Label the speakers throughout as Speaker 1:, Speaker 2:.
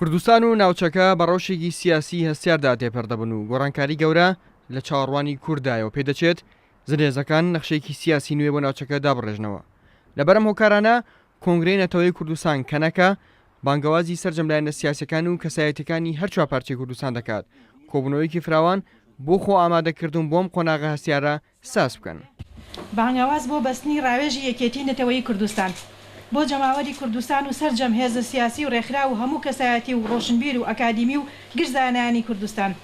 Speaker 1: کوردستان و ناوچەکە بە ڕەوشێکی سیاسی هەستیاردا تێپەردەبن و گۆڕانکاری گەورە لە چاوەڕوانی کوردایەوە پێدەچێت زرێزەکان نەخشێکی سیاسی نوێ بۆ ناوچەکە دابڕێژنەوە. لەبەرەم هۆکارانە کۆنگرەی نەتەوەی کوردستان کەنەکە بانگەوازی سەرجەملایەنە سیاسەکان و کەسایەتیەکانی هەر چوار پارچەی کوردستان دەکات کۆبوونەوەیەکی فراوان بۆ خۆ ئامادەکردن بۆم قۆناغە هەستیارە ساز بکەن.
Speaker 2: بانگەواز بۆ بەستنی ڕاوێژی یەکێتی نەتەوەی کوردستان بۆ جەماوەری کوردستان و سەرجەم هێزە سیاسی و ڕێکخرا و هەموو کەسایەتی و ڕۆشنبیر و ئەکادیمی و گرزانانی کوردستان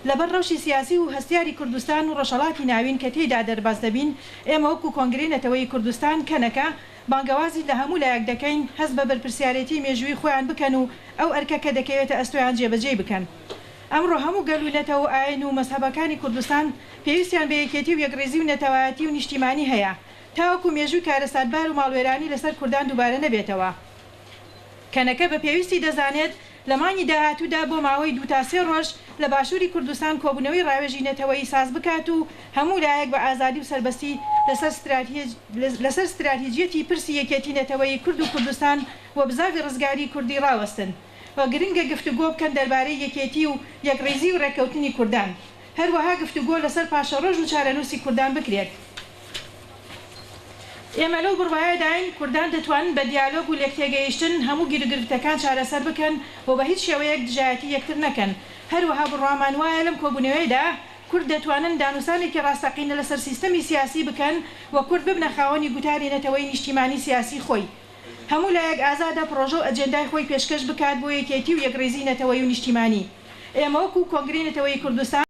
Speaker 2: لەبەر ڕەوشی سیاسی و هەستیاری کوردستان و ڕەشەڵاتی ناوین کە تێیدا دەرباز دەبین ئێمە وەکو کۆنگرەی نەتەوەی کوردستان کەنەکە بانگەوازی لە هەموو لایەک دەکەین هەست بە بەرپرسیارەتی مێژووی خۆیان بکەن و ئەو ئەرکەکە دەکەوێتە ئەستۆیان جێبەجێ بکەن. ئەمڕۆ هەموو گەلوونەتەوە و ئاین و مەسحەبەکانی کوردستان پێویستیان بە یەکێتی و یەکڕێزی و نەتەوایەتی و نیشتیمانی هەیە تاوەکو مێژووی کارەساتبار و ماڵوێرانی لەسەر کوردان دووبارە نەبێتەوە. کەنەکە بە پێویستی دەزانێت لە مانگی داهاتوودا بۆ ماوەی 2 تا 3 ڕۆژ لە باشووری کوردستان کۆبوونەوەی ڕاوێژی نەتەوەی ساز بکات و هەموو لایەک بە ئازادی و سەربەستی لەسەر استراتیجیەتی پرسی یەکێتی نەتەوەی کورد و کوردستان و بزاوی ڕزگاری کوردی ڕاوەستن و گرنگە گفتوگۆ بکەن دەربارەی یەکێتی و یەکڕێزی و ڕێککەوتنی کوردان. هەروەها گفتوگۆ لەسەر پاشەڕۆژ و چارەنووسی کوردان بکرێت. ئێمە لەو بڕواایەداین کوردان دەتوانن بە دیالۆگ و لێکتێگەیشتن هەموو گیرگرفتەکان چارەسەر بکەن و بە هیچ شێوەیەک دژایەتی یەکتر نەکەن. هەروەها بڕوامان وایە لەم کۆبوونەوەیدا کورد دەتوانن دانووسانێکی ڕاستەقینە لەسەر سیستەمی سیاسی بکەن و کورد ببنە خاوەنی گوتاری نەتەوەی نیشتیمانی سیاسی خۆی. هەموو لایەک ئازادە پرۆژە و ئەجێندای خۆی پێشکەش بکات بۆ یەکێتی و یەکڕێزی نەتەوەی و نیشتیمانی. ئێمە وەکو کۆنگرەی نەتەوەی کوردستان